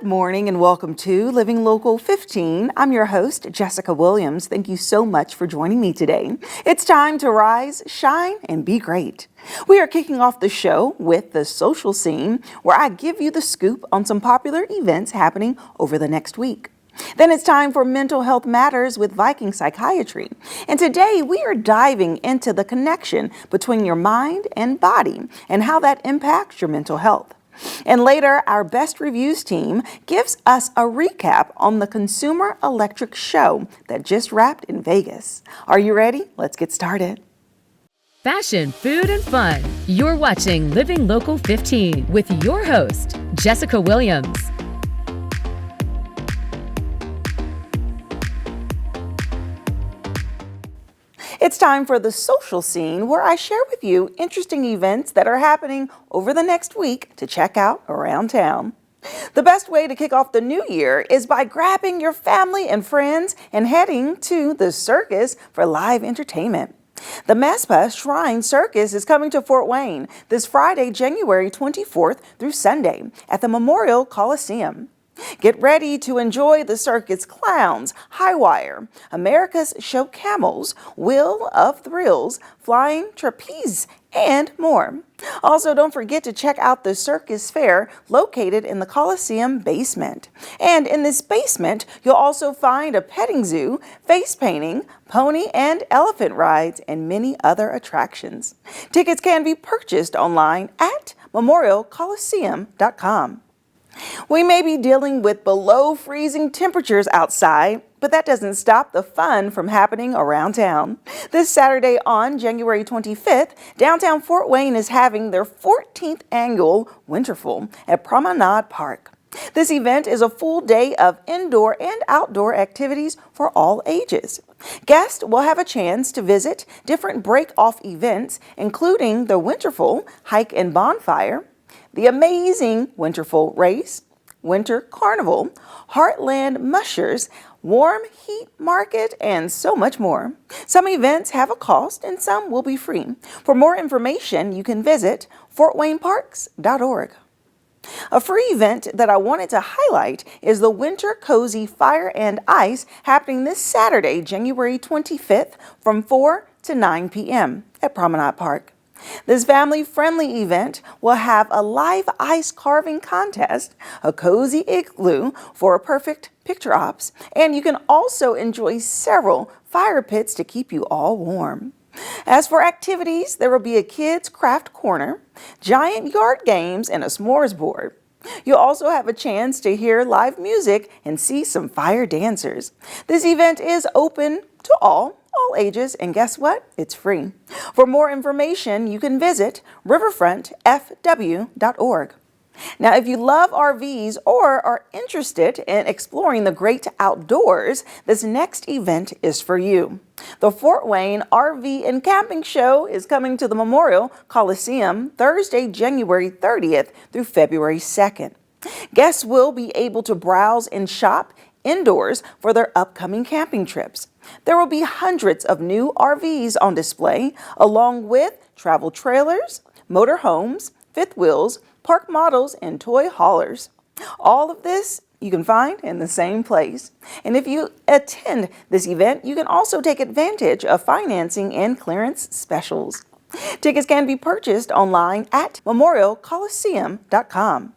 Good morning and welcome to Living Local 15. I'm your host, Jessica Williams. Thank you so much for joining me today. It's time to rise, shine, and be great. We are kicking off the show with the social scene, where I give you the scoop on some popular events happening over the next week. Then it's time for Mental Health Matters with Viking Psychiatry. And today we are diving into the connection between your mind and body and how that impacts your mental health. And later, our Best Reviews team gives us a recap on the Consumer Electric Show that just wrapped in Vegas. Are you ready? Let's get started. Fashion, food, and fun. You're watching Living Local 15 with your host, Jessica Williams. It's time for the social scene, where I share with you interesting events that are happening over the next week to check out around town. The best way to kick off the new year is by grabbing your family and friends and heading to the circus for live entertainment. The Mespa Shrine Circus is coming to Fort Wayne this Friday, January 24th through Sunday at the Memorial Coliseum. Get ready to enjoy the circus clowns, high wire, America's Show Camels, Wheel of Thrills, Flying Trapeze, and more. Also, don't forget to check out the Circus Fair located in the Coliseum basement. And in this basement, you'll also find a petting zoo, face painting, pony and elephant rides, and many other attractions. Tickets can be purchased online at memorialcoliseum.com. We may be dealing with below freezing temperatures outside, but that doesn't stop the fun from happening around town. This Saturday on January 25th, downtown Fort Wayne is having their 14th annual Winterful at Promenade Park. This event is a full day of indoor and outdoor activities for all ages. Guests will have a chance to visit different break-off events, including the Winterful Hike and Bonfire, the amazing Winterful Race, Winter Carnival, Heartland Mushers, Warm Heat Market, and so much more. Some events have a cost and some will be free. For more information, you can visit fortwayneparks.org. A free event that I wanted to highlight is the Winter Cozy Fire and Ice happening this Saturday, January 25th from 4 to 9 p.m. at Promenade Park. This family-friendly event will have a live ice carving contest, a cozy igloo for a perfect picture ops, and you can also enjoy several fire pits to keep you all warm. As for activities, there will be a kids' craft corner, giant yard games, and a s'mores board. You'll also have a chance to hear live music and see some fire dancers. This event is open to all ages, and guess what? It's free. For more information, you can visit riverfrontfw.org. Now, if you love RVs or are interested in exploring the great outdoors, this next event is for you. The Fort Wayne RV and Camping Show is coming to the Memorial Coliseum Thursday, January 30th through February 2nd. Guests will be able to browse and shop indoors for their upcoming camping trips. There will be hundreds of new RVs on display, along with travel trailers, motor homes, fifth wheels, park models, and toy haulers. All of this you can find in the same place. And if you attend this event, you can also take advantage of financing and clearance specials. Tickets can be purchased online at memorialcoliseum.com.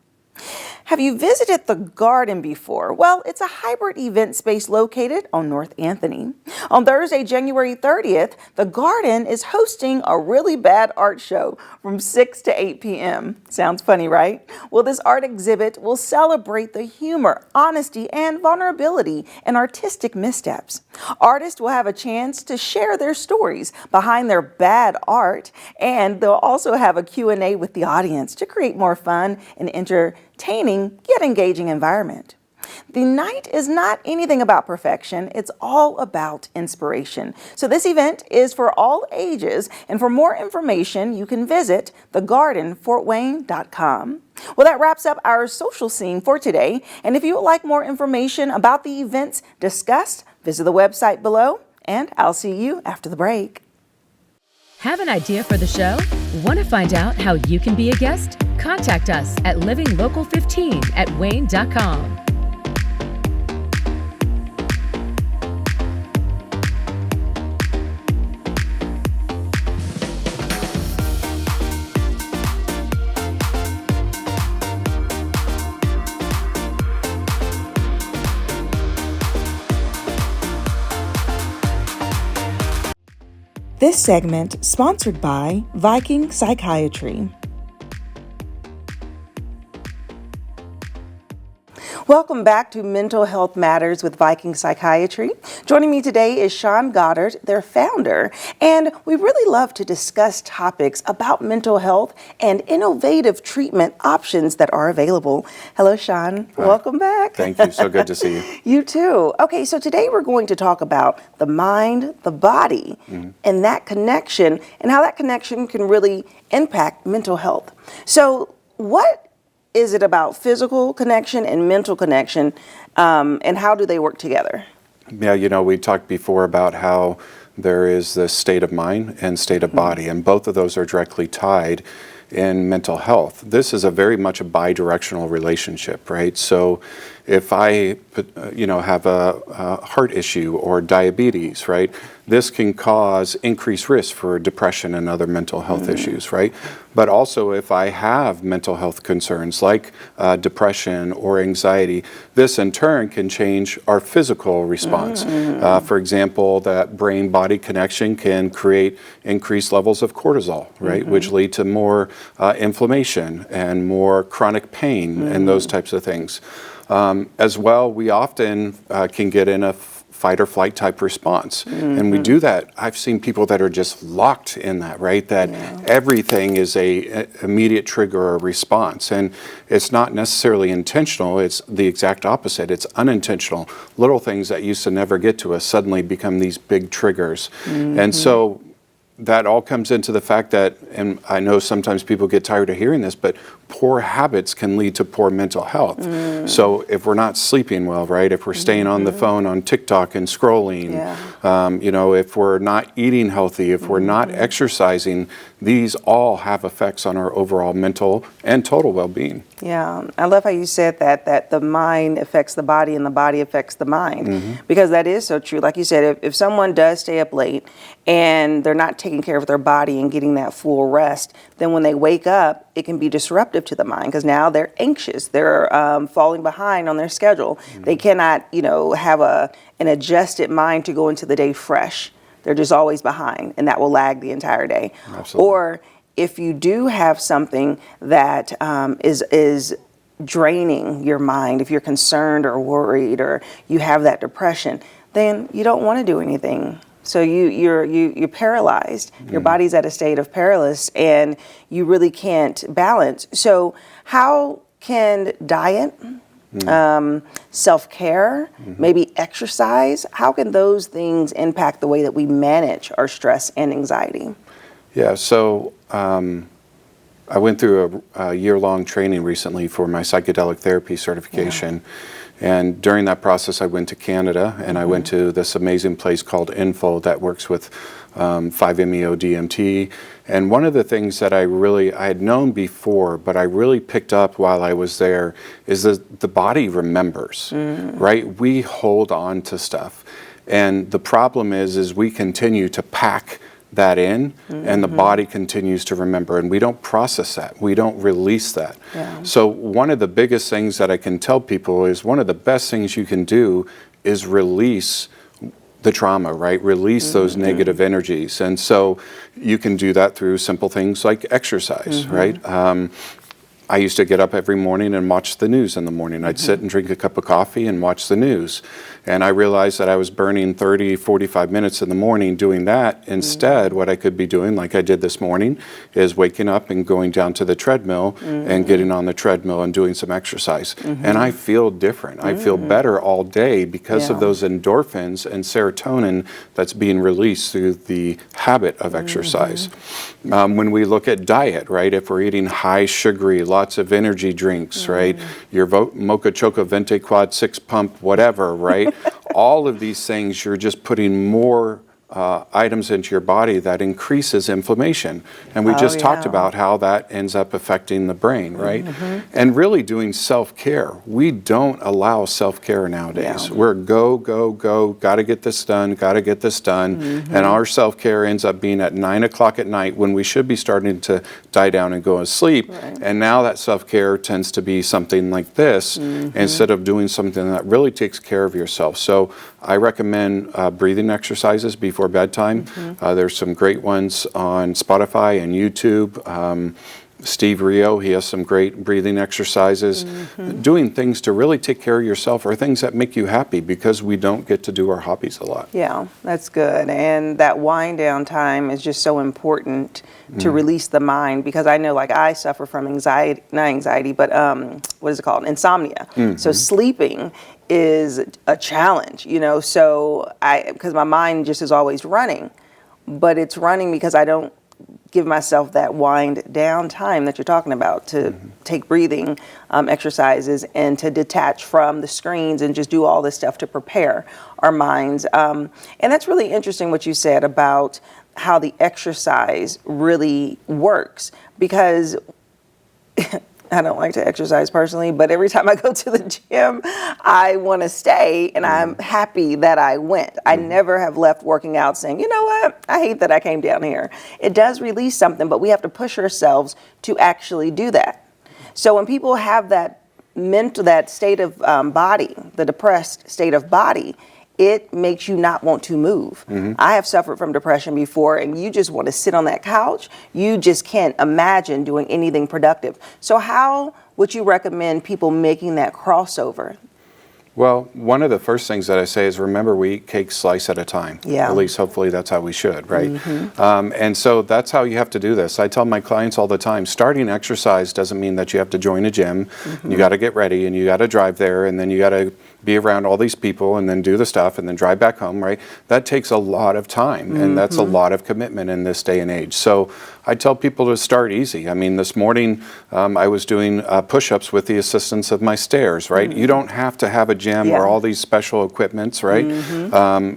Have you visited the Garden before? Well, it's a hybrid event space located on North Anthony. On Thursday, January 30th, the Garden is hosting a really bad art show from 6 to 8 p.m. Sounds funny, right? Well, this art exhibit will celebrate the humor, honesty, and vulnerability in artistic missteps. Artists will have a chance to share their stories behind their bad art, and they'll also have a Q&A with the audience to create more fun and entertaining yet engaging environment. The night is not anything about perfection, it's all about inspiration. So this event is for all ages, and for more information, you can visit thegardenfortwayne.com. Well, that wraps up our social scene for today, and if you would like more information about the events discussed, visit the website below, and I'll see you after the break. Have an idea for the show? Want to find out how you can be a guest? contact us at livinglocal15@wayne.com. This segment sponsored by Viking Psychiatry. Welcome back to Mental Health Matters with Viking Psychiatry. Joining me today is Sean Goddard, their founder, and we really love to discuss topics about mental health and innovative treatment options that are available. Hello, Sean. Hi. Welcome back. Thank you. So good to see you. You too. Okay, so today we're going to talk about the mind, the body, and that connection, and how that connection can really impact mental health. So what is it about physical connection and mental connection, and how do they work together? Yeah, we talked before about how there is the state of mind and state of body, and both of those are directly tied in mental health. This is a very much a bi-directional relationship, right? So if I, have a heart issue or diabetes, right, this can cause increased risk for depression and other mental health issues, right? But also if I have mental health concerns like depression or anxiety, this in turn can change our physical response. For example, that brain-body connection can create increased levels of cortisol, right, which lead to more inflammation and more chronic pain and those types of things. As well, we often can get in a fight or flight type response. And we do that. I've seen people that are just locked in that, right? That everything is a immediate trigger or response. And it's not necessarily intentional. It's the exact opposite. It's unintentional. Little things that used to never get to us suddenly become these big triggers. And so that all comes into the fact that, and I know sometimes people get tired of hearing this, but poor habits can lead to poor mental health. So if we're not sleeping well, right, if we're staying on the phone on TikTok and scrolling, if we're not eating healthy, if we're not exercising, these all have effects on our overall mental and total well-being. Yeah, I love how you said that the mind affects the body and the body affects the mind, because that is so true. Like you said, if someone does stay up late and they're not taking care of their body and getting that full rest, then when they wake up, it can be disruptive to the mind, because now they're anxious, they're falling behind on their schedule. They cannot, have an adjusted mind to go into the day fresh. They're just always behind, and that will lag the entire day. Absolutely. Or if you do have something that is draining your mind, if you're concerned or worried or you have that depression, then you don't want to do anything. So you're paralyzed. Your body's at a state of paralysis, and you really can't balance. So how can diet, self-care, maybe exercise, how can those things impact the way that we manage our stress and anxiety? Yeah, so I went through a year-long training recently for my psychedelic therapy certification. And during that process, I went to Canada, and I went to this amazing place called Info that works with 5-MeO-DMT. And one of the things that I had known before, but I really picked up while I was there, is that the body remembers, right? We hold on to stuff. And the problem is we continue to pack that in, and the body continues to remember, and we don't process that, we don't release that. So one of the biggest things that I can tell people is one of the best things you can do is release the trauma, right? Release those negative energies. And so you can do that through simple things like exercise, right? I used to get up every morning and watch the news in the morning. I'd sit and drink a cup of coffee and watch the news. And I realized that I was burning 30, 45 minutes in the morning doing that. Instead, what I could be doing, like I did this morning, is waking up and going down to the treadmill and getting on the treadmill and doing some exercise. And I feel different. I feel better all day because of those endorphins and serotonin that's being released through the habit of exercise. When we look at diet, right, if we're eating high sugary, lots of energy drinks, right, your Mocha Choco Vente Quad 6 pump, whatever, right, all of these things, you're just putting more items into your body that increases inflammation. And we just talked about how that ends up affecting the brain, right? And really doing self-care. We don't allow self-care nowadays. We're go, go, go, gotta get this done, gotta get this done. And our self-care ends up being at 9 o'clock at night when we should be starting to die down and go to sleep. And now that self-care tends to be something like this instead of doing something that really takes care of yourself. So I recommend breathing exercises before bedtime. There's some great ones on Spotify and YouTube. Steve Rio, he has some great breathing exercises. Doing things to really take care of yourself are things that make you happy, because we don't get to do our hobbies a lot. Yeah, that's good. And that wind down time is just so important to release the mind, because I know, like, I suffer from anxiety, not anxiety, but what is it called? Insomnia. So sleeping is a challenge, you know, so because my mind just is always running, but it's running because I don't give myself that wind down time that you're talking about, to take breathing exercises and to detach from the screens and just do all this stuff to prepare our minds. And that's really interesting what you said about how the exercise really works, because I don't like to exercise personally, but every time I go to the gym, I want to stay, and I'm happy that I went. I never have left working out saying, you know what, I hate that I came down here. It does release something, but we have to push ourselves to actually do that. So when people have that that state of body, the depressed state of body, it makes you not want to move. I have suffered from depression before, and you just want to sit on that couch. You just can't imagine doing anything productive. So how would you recommend people making that crossover? Well, one of the first things that I say is, remember, we eat cake slice at a time. Yeah. At least, hopefully, that's how we should, right? And so that's how you have to do this. I tell my clients all the time, starting exercise doesn't mean that you have to join a gym. You got to get ready, and you got to drive there, and then you got to be around all these people, and then do the stuff, and then drive back home, right? That takes a lot of time, and that's a lot of commitment in this day and age. So I tell people to start easy. I mean, this morning I was doing push-ups with the assistance of my stairs, right? You don't have to have a gym or all these special equipments, right?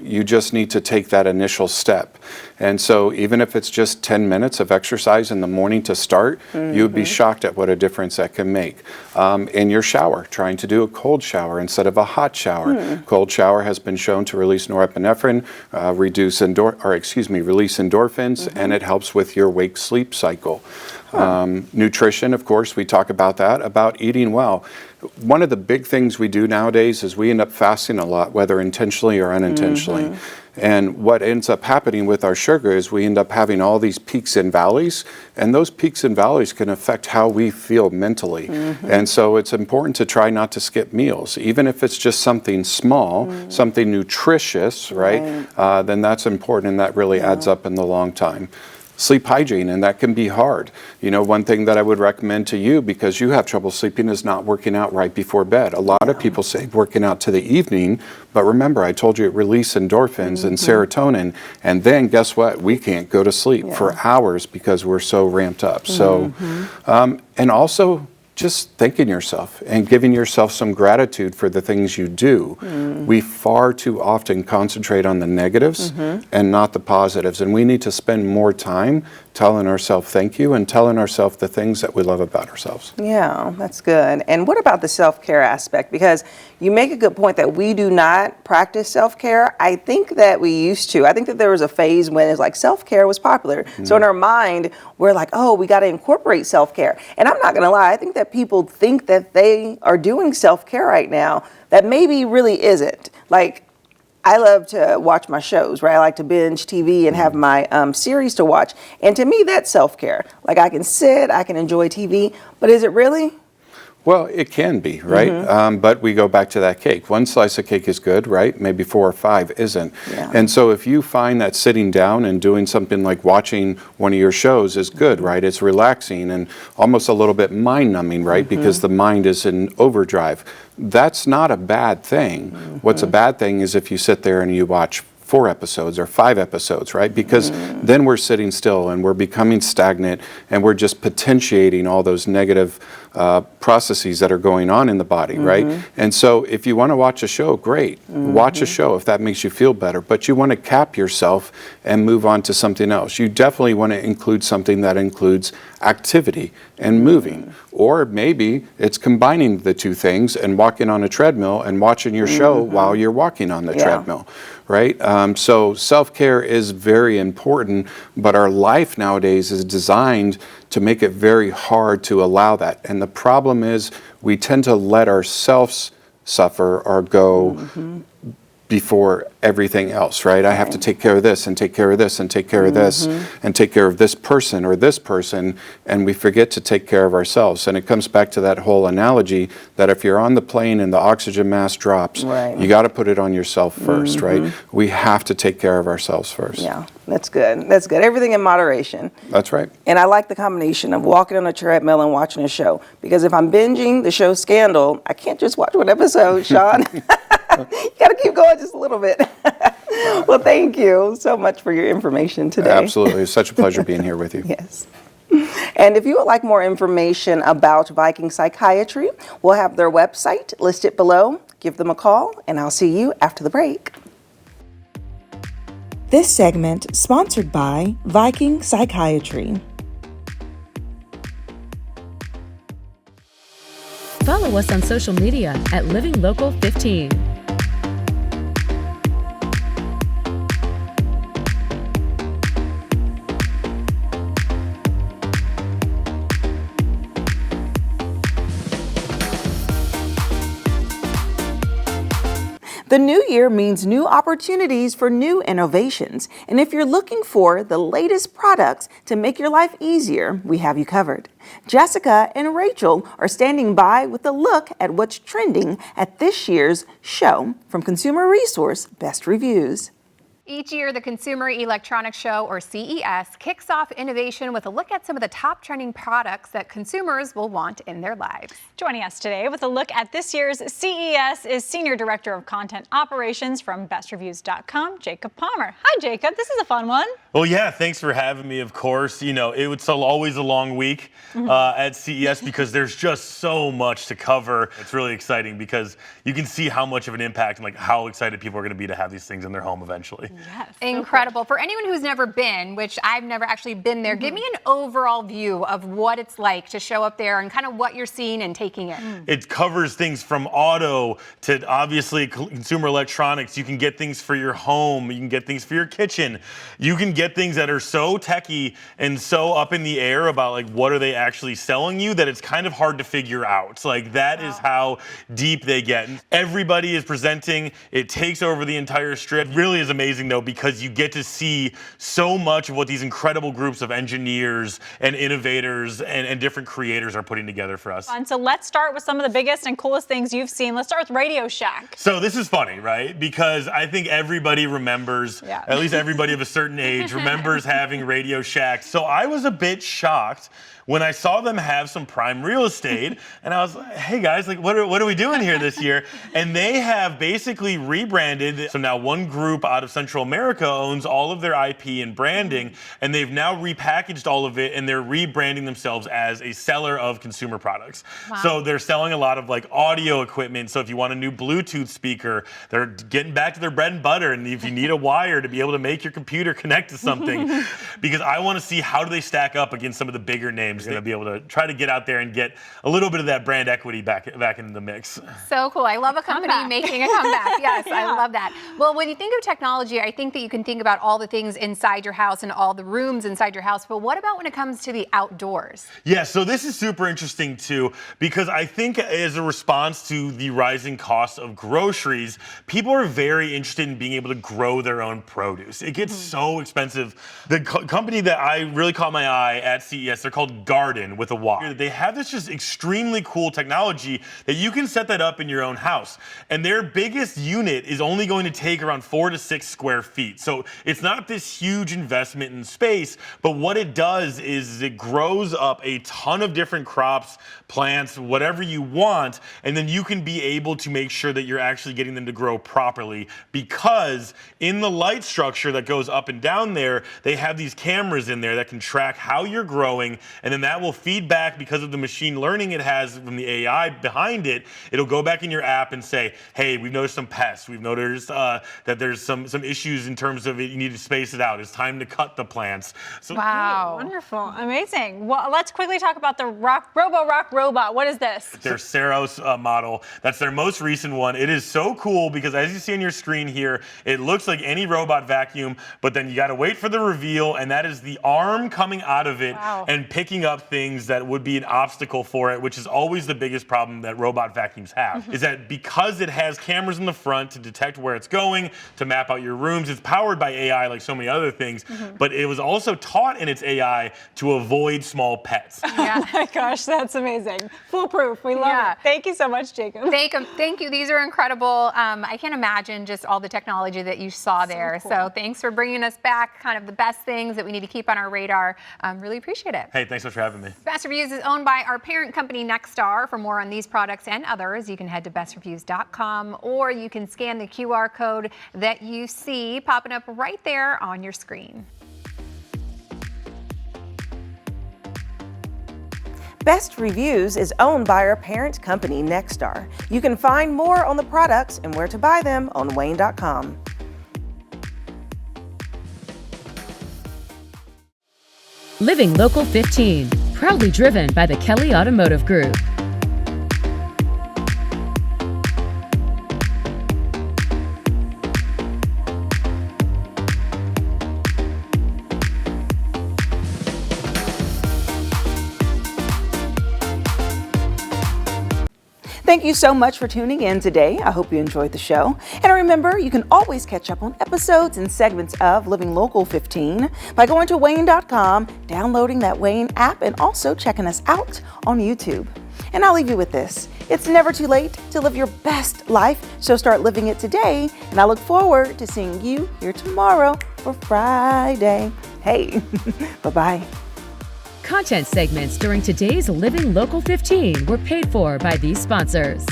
You just need to take that initial step. And so even if it's just 10 minutes of exercise in the morning to start, you would be shocked at what a difference that can make. In your shower, trying to do a cold shower instead of a hot shower. Cold shower has been shown to release norepinephrine, release endorphins, and it helps with your wake-sleep cycle. Nutrition, of course, we talk about that, about eating well. One of the big things we do nowadays is we end up fasting a lot, whether intentionally or unintentionally. And what ends up happening with our sugar is we end up having all these peaks and valleys, and those peaks and valleys can affect how we feel mentally. And so it's important to try not to skip meals, even if it's just something small, something nutritious, right? Then that's important, and that really adds up in the long time. Sleep hygiene, and that can be hard. You know, one thing that I would recommend to you, because you have trouble sleeping, is not working out right before bed. A lot of people say working out to the evening, but remember, I told you it releases endorphins and serotonin, and then guess what? We can't go to sleep for hours because we're so ramped up. So, and also, just thanking yourself and giving yourself some gratitude for the things you do. We far too often concentrate on the negatives and not the positives, and we need to spend more time telling ourselves thank you and telling ourselves the things that we love about ourselves. Yeah, that's good. And what about the self-care aspect? Because you make a good point that we do not practice self-care. I think that we used to. I think that there was a phase when it's like self-care was popular. So in our mind, we're like, oh, we got to incorporate self-care. And I'm not going to lie, I think that people think that they are doing self-care right now that maybe really isn't. Like, I love to watch my shows, right? I like to binge TV and have my series to watch. And to me, that's self-care. Like, I can sit, I can enjoy TV, but is it really? Well, it can be, right? But we go back to that cake. One slice of cake is good, right? Maybe 4 or 5 isn't. And so if you find that sitting down and doing something like watching one of your shows is good, right? It's relaxing and almost a little bit mind-numbing, right? Because the mind is in overdrive. That's not a bad thing. What's a bad thing is if you sit there and you watch 4 episodes or 5 episodes, right? Because then we're sitting still and we're becoming stagnant and we're just potentiating all those negative processes that are going on in the body, right? And so if you want to watch a show, great. Watch a show if that makes you feel better, but you want to cap yourself and move on to something else. You definitely want to include something that includes activity and moving. Or maybe it's combining the two things and walking on a treadmill and watching your show while you're walking on the treadmill, right? So self-care is very important, but our life nowadays is designed to make it very hard to allow that. And the problem is we tend to let ourselves suffer or go before everything else, right? I have to take care of this and take care of this and take care of this and take care of this person or this person, and we forget to take care of ourselves. And it comes back to that whole analogy that if you're on the plane and the oxygen mask drops, you got to put it on yourself first, right? We have to take care of ourselves first. Yeah, that's good. That's good. Everything in moderation. That's right. And I like the combination of walking on a treadmill and watching a show, because if I'm binging the show Scandal, I can't just watch one episode, Sean. You got to keep going just a little bit. Well, thank you so much for your information today. Absolutely. It's such a pleasure being here with you. Yes. And if you would like more information about Viking Psychiatry, we'll have their website listed below. Give them a call, and I'll see you after the break. This segment sponsored by Viking Psychiatry. Follow us on social media at Living Local 15. The new year means new opportunities for new innovations. And if you're looking for the latest products to make your life easier, we have you covered. Jessica and Rachel are standing by with a look at what's trending at this year's show from consumer resource Best Reviews. Each year, the Consumer Electronics Show, or CES, kicks off innovation with a look at some of the top trending products that consumers will want in their lives. Joining us today with a look at this year's CES is Senior Director of Content Operations from BestReviews.com, Jacob Palmer. Hi, Jacob. This is a fun one. Well, yeah, thanks for having me, of course. You know, it's always a long week at CES because there's just so much to cover. It's really exciting because you can see how much of an impact and like how excited people are going to be to have these things in their home eventually. Yes, incredible. For anyone who's never been, which I've never actually been there, give me an overall view of what it's like to show up there and kind of what you're seeing and taking in. It covers things from auto to obviously consumer electronics. You can get things for your home. You can get things for your kitchen. You can get things that are so techy and so up in the air about like what are they actually selling you that it's kind of hard to figure out. Like that is how deep they get. Everybody is presenting. It takes over the entire strip. It really is amazing though, because you get to see so much of what these incredible groups of engineers and innovators and different creators are putting together for us. So let's start with some of the biggest and coolest things you've seen. Let's start with Radio Shack. So this is funny, right? Because I think everybody remembers, at least everybody of a certain age remembers having Radio Shack. So I was a bit shocked when I saw them have some prime real estate, and I was like, hey guys, like what are we doing here this year? And they have basically rebranded. So now one group out of Central America owns all of their IP and branding, and they've now repackaged all of it, and they're rebranding themselves as a seller of consumer products. Wow. So they're selling a lot of like audio equipment. So if you want a new Bluetooth speaker, they're getting back to their bread and butter. And if you need a wire to be able to make your computer connect to something, because I want to see how do they stack up against some of the bigger names. Going to be able to try to get out there and get a little bit of that brand equity back into the mix. So cool. I love a company making a comeback. Yes, I love that. Well, when you think of technology, I think that you can think about all the things inside your house and all the rooms inside your house. But what about when it comes to the outdoors? Yeah, so this is super interesting too, because I think as a response to the rising cost of groceries, people are very interested in being able to grow their own produce. It gets so expensive. The company that I really caught my eye at CES, they're called Garden with a Y. They have this just extremely cool technology that you can set that up in your own house. And their biggest unit is only going to take around 4 to 6 square square feet. So it's not this huge investment in space, but what it does is it grows up a ton of different crops, plants, whatever you want, and then you can be able to make sure that you're actually getting them to grow properly, because in the light structure that goes up and down there, they have these cameras in there that can track how you're growing, and then that will feed back, because of the machine learning it has from the AI behind it. It'll go back in your app and say, hey, we've noticed some pests. We've noticed that there's some issues in terms of it. You need to space it out. It's time to cut the plants. So, wow. Wonderful. Amazing. Well, let's quickly talk about the Robo-Rock robot. What is this? Their Saros model. That's their most recent one. It is so cool because, as you see on your screen here, it looks like any robot vacuum, but then you got to wait for the reveal, and that is the arm coming out of it and picking up things that would be an obstacle for it, which is always the biggest problem that robot vacuums have, is that because it has cameras in the front to detect where it's going, to map out your rooms, it's powered by AI like so many other things, but it was also taught in its AI to avoid small pets. Yeah. Oh my gosh, that's amazing. Foolproof. We love it. Thank you so much, Jacob. Thank you. These are incredible. I can't imagine just all the technology that you saw there. Cool. So thanks for bringing us back kind of the best things that we need to keep on our radar. Really appreciate it. Hey, thanks so much for having me. Best Reviews is owned by our parent company, Nexstar. For more on these products and others, you can head to bestreviews.com, or you can scan the QR code that you see popping up right there on your screen. Best Reviews is owned by our parent company, Nexstar. You can find more on the products and where to buy them on WANE.com. Living Local 15, proudly driven by the Kelly Automotive Group. Thank you so much for tuning in today. I hope you enjoyed the show. And remember, you can always catch up on episodes and segments of Living Local 15 by going to WANE.com, downloading that WANE app, and also checking us out on YouTube. And I'll leave you with this. It's never too late to live your best life, so start living it today. And I look forward to seeing you here tomorrow for Friday. Hey, bye-bye. Content segments during today's Living Local 15 were paid for by these sponsors.